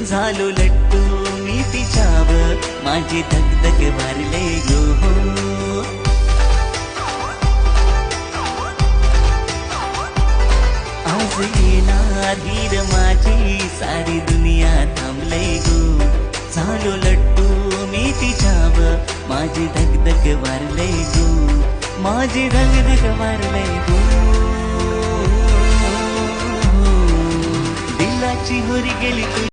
झालो लट्टू मी तिच्यावर, माझी धगधग वारले गो. आज येणार हीर माझी, सारी दुनिया थांबले गो. झालो लट्टू मी तिच्यावर, माझी धगधग वारले गो, माझी धगधग वारले गो. दिलाची हुरी गेली